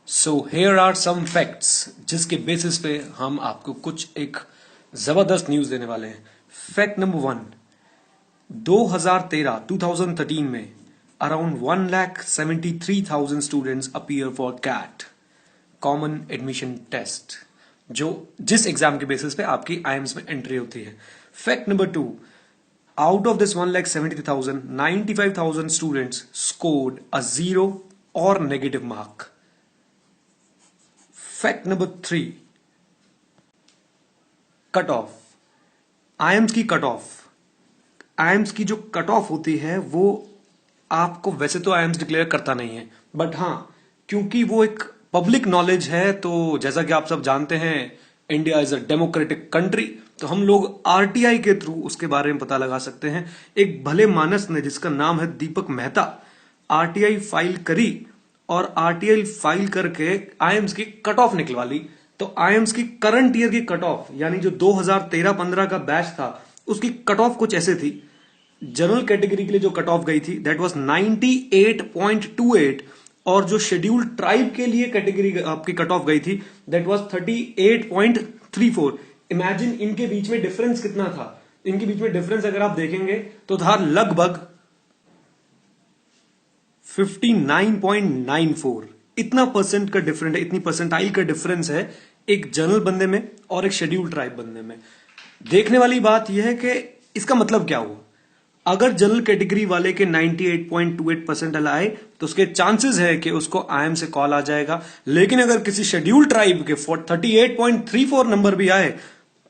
So here are some facts जिसके basis पे हम आपको कुछ एक जबरदस्त न्यूज देने वाले हैं। फैक्ट नंबर 1, 2013 में around 1,73,000 students appear for CAT common admission test, जो जिस एग्जाम के बेसिस पे आपकी आईएम्स में एंट्री होती है। Fact number 2, out of this 1,73,000, 95,000 students scored a 0 or negative mark. Fact number 3, cut off. IIMs की कट ऑफ, आईएम्स की जो कट ऑफ होती है वो आपको, वैसे तो आईएम्स डिक्लेयर करता नहीं है, बट हाँ क्योंकि वो एक पब्लिक नॉलेज है, तो जैसा कि आप सब जानते हैं India is a democratic country, तो हम लोग आरटीआई के थ्रू उसके बारे में पता लगा सकते हैं। एक भले मानस ने, जिसका नाम है दीपक मेहता, आरटीआई फाइल करी और आरटीआई फाइल करके आईएम्स की कट ऑफ निकलवा ली। तो आईएम्स की करंट ईयर की कट ऑफ, यानी जो 2013-15 का बैच था, उसकी कट ऑफ कुछ ऐसे थी। जनरल कैटेगरी के लिए जो कट ऑफ गई थी दैट वाज 98.28, और जो शेड्यूल्ड ट्राइब के लिए कैटेगरी आपकी कट ऑफ गई थी दैट वाज 38.34। इमेजिन इनके बीच में डिफरेंस कितना था। इनके बीच में डिफरेंस अगर आप देखेंगे तो था लगभग 59.94। इतना परसेंट का डिफरेंस है, इतनी परसेंटाइल का डिफरेंस है एक जनरल बंदे में और एक शेड्यूल्ड ट्राइब बंदे में। देखने वाली बात यह है कि इसका मतलब क्या हुआ। अगर जनरल कैटेगरी वाले के 98.28 परसेंटाइल आए तो उसके चांसेस है कि उसको आईएम से कॉल आ जाएगा, लेकिन अगर किसी शेड्यूल्ड ट्राइब के 38.34 नंबर भी आए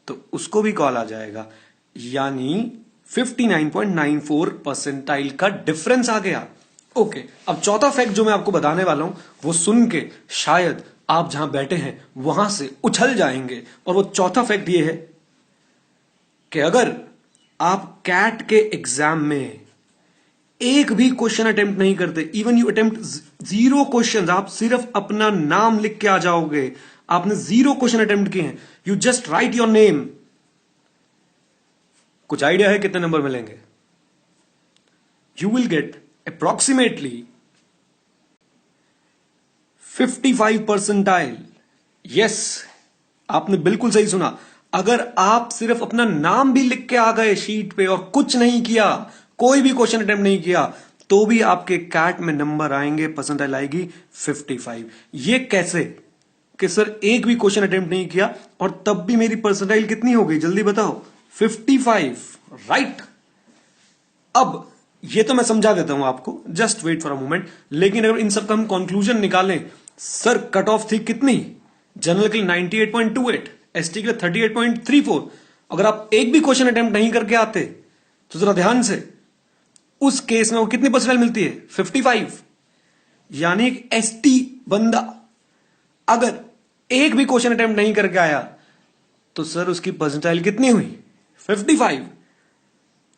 तो उसको भी कॉल आ जाएगा, यानी 59.94 परसेंटाइल का डिफरेंस आ गया। ओके, अब चौथा फैक्ट जो मैं आपको बताने वाला हूं वो सुन के शायद आप जहां बैठे हैं वहां से उछल जाएंगे, और वो चौथा फैक्ट ये है कि अगर आप कैट के एग्जाम में एक भी क्वेश्चन अटेम्प्ट नहीं करते, इवन यू अटेम्प्ट 0 क्वेश्चन, आप सिर्फ अपना नाम लिख के आ जाओगे, आपने 0 क्वेश्चन अटेम्प्ट किए हैं, you just right your name, कुछ आइडिया है कितने नंबर मिलेंगे? You will get approximately 55 percentile. Yes, आपने बिल्कुल सही सुना। अगर आप सिर्फ अपना नाम भी लिख के आ गए शीट पे और कुछ नहीं किया, कोई भी क्वेश्चन अटेम्प्ट नहीं किया, तो भी आपके कैट में नंबर आएंगे, परसेंटाइल आएगी 55। ये कैसे कि सर एक भी क्वेश्चन अटेम्प्ट नहीं किया और तब भी मेरी परसेंटाइल कितनी हो गई, जल्दी बताओ? 55, राइट। अब ये तो मैं समझा देता हूं आपको, just wait for a moment. लेकिन अगर इन सबका हम कंक्लूजन निकालें, सर कट ऑफ थी कितनी? जनरल के लिए 98.28, एसटी के लिए 38.34। अगर आप एक भी क्वेश्चन अटेम्प्ट नहीं करके आते तो जरा ध्यान से, उस केस में वो कितनी परसेंटाइल मिलती है? 55। यानी एक एसटी बंदा अगर एक भी क्वेश्चन अटेम्प्ट नहीं करके आया तो सर उसकी परसेंटाइल कितनी हुई? 55।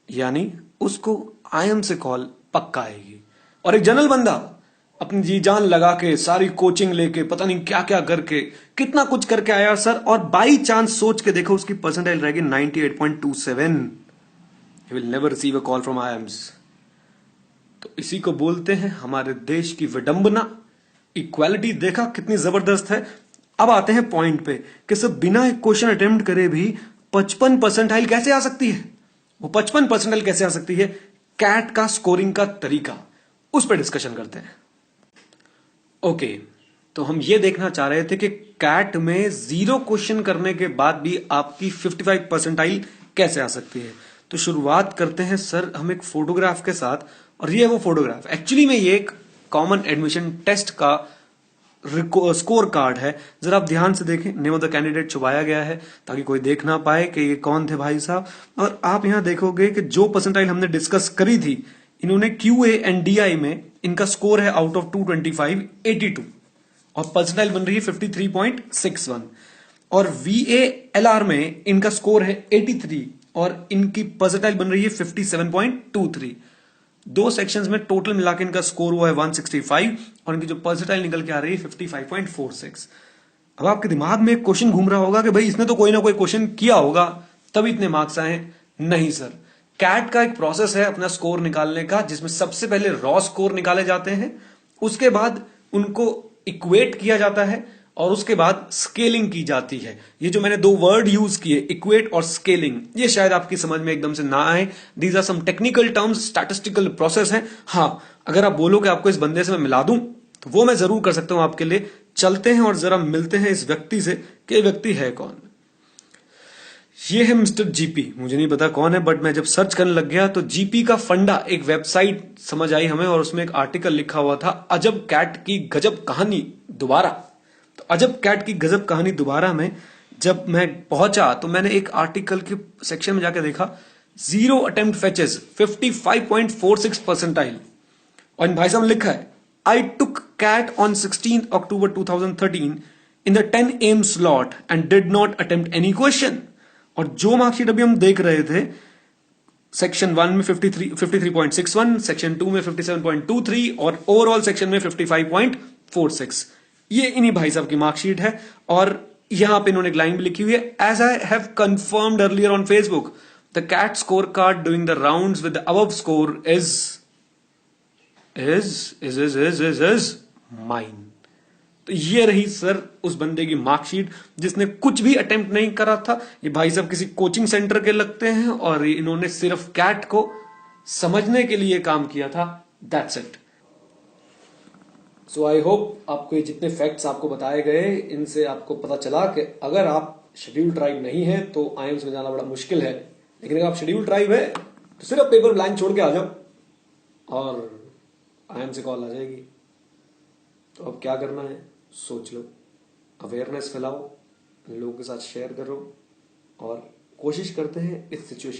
यानी उसको आईएम से कॉल पक्का आएगी। और एक जनरल बंदा अपनी जी जान लगा के, सारी कोचिंग लेके, पता नहीं क्या क्या करके, कितना कुछ करके आया सर, और बाई चांस सोच के देखो उसकी परसेंटाइल रहेगी 98.27, he will never receive a call from IIMs. तो इसी को बोलते हैं हमारे देश की विडंबना। इक्वालिटी देखा कितनी जबरदस्त है। अब आते हैं पॉइंट पे कि सब बिना एक क्वेश्चन अटेम्प्ट करे भी 55 परसेंटाइल कैसे आ सकती है। वो 55 परसेंटाइल कैसे आ सकती है, कैट का स्कोरिंग का तरीका, उस पर डिस्कशन करते हैं। ओके, तो हम ये देखना चाह रहे थे कि कैट में 0 क्वेश्चन करने के बाद भी आपकी 55 परसेंटाइल कैसे आ सकती है। तो शुरुआत करते हैं सर हम एक फोटोग्राफ के साथ, और ये है वो फोटोग्राफ। एक्चुअली में ये एक कॉमन एडमिशन टेस्ट का स्कोर कार्ड है। जरा आप ध्यान से देखें, नेम ऑफ द कैंडिडेट छुपाया गया है ताकि कोई देख ना पाए कि ये कौन थे भाई साहब। और आप यहां देखोगे कि जो परसेंटाइल हमने डिस्कस करी थी, इन्होंने क्यूए एंड डीआई में इनका स्कोर है आउट ऑफ 225 82, और परसेंटाइल बन रही है 53.61। और वीएएलआर में इनका स्कोर है 83 और इनकी परसेंटाइल बन रही है 57.23। 2 सेक्शंस में टोटल मिला के इनका स्कोर हुआ है 165, और इनकी जो परसेंटाइल निकल के आ रही है 55.46। अब आपके दिमाग में एक क्वेश्चन घूम रहा होगा कि भाई इसने तो कोई ना कोई क्वेश्चन किया होगा तभी इतने मार्क्स आए। नहीं सर, कैट का एक प्रोसेस है अपना स्कोर निकालने का, जिसमें सबसे पहले रॉ स्कोर निकाले जाते हैं, उसके बाद उनको इक्वेट किया जाता है और उसके बाद स्केलिंग की जाती है। ये जो मैंने दो वर्ड यूज किए, इक्वेट और स्केलिंग, ये शायद आपकी समझ में एकदम से ना आए। These are some technical terms, statistical process है। हाँ, अगर आप बोलो कि आपको इस बंदे से मैं मिला दूं तो वो मैं जरूर कर सकता हूं आपके लिए। चलते हैं और जरा मिलते हैं इस व्यक्ति से कि ये व्यक्ति है कौन। ये है मिस्टर जीपी। मुझे नहीं पता कौन है, बट मैं जब सर्च करने लग गया तो जीपी का फंडा एक वेबसाइट समझ आई हमें, और उसमें एक आर्टिकल लिखा हुआ था, अजब कैट की गजब कहानी दोबारा। तो अजब कैट की गजब कहानी दोबारा में जब मैं पहुंचा तो मैंने एक आर्टिकल के सेक्शन में जाकर देखा, 0 अटेम्प्ट फैचेस 55.46 परसेंटाइल। और इन भाई साहब ने लिखा है, I took CAT on 16 October 2013 in the 10 AM slot and did not attempt any question. और जो मार्कशीट अभी हम देख रहे थे, सेक्शन 1 में 53.61, सेक्शन 2 में 57.23 और ओवरऑल सेक्शन में 55.46, ये इन्हीं भाई साहब की मार्कशीट है। और यहां पे इन्होंने एक लाइन भी लिखी हुई है, as I have confirmed earlier on Facebook the CAT score card doing the rounds with the above score is mine. तो ये रही सर उस बंदे की मार्कशीट जिसने कुछ भी अटेम्प्ट नहीं करा था। ये भाई साहब किसी कोचिंग सेंटर के लगते हैं और इन्होंने सिर्फ कैट को समझने के लिए काम किया था। That's it. So I hope आपको ये जितने फैक्ट्स आपको बताए गए, इनसे आपको पता चला कि अगर आप शेड्यूल ट्राइब नहीं है तो आईएम्स में जाना बड़ा मुश्किल है, लेकिन अगर आप शेड्यूल ट्राइब है तो सिर्फ पेपर ब्लैंक छोड़ के आ जाओ और आईएम से कॉल आ जाएगी। तो अब क्या करना है सोच लो, अवेयरनेस फैलाओ, लोगों के साथ शेयर करो और कोशिश करते हैं इस सिचुएशन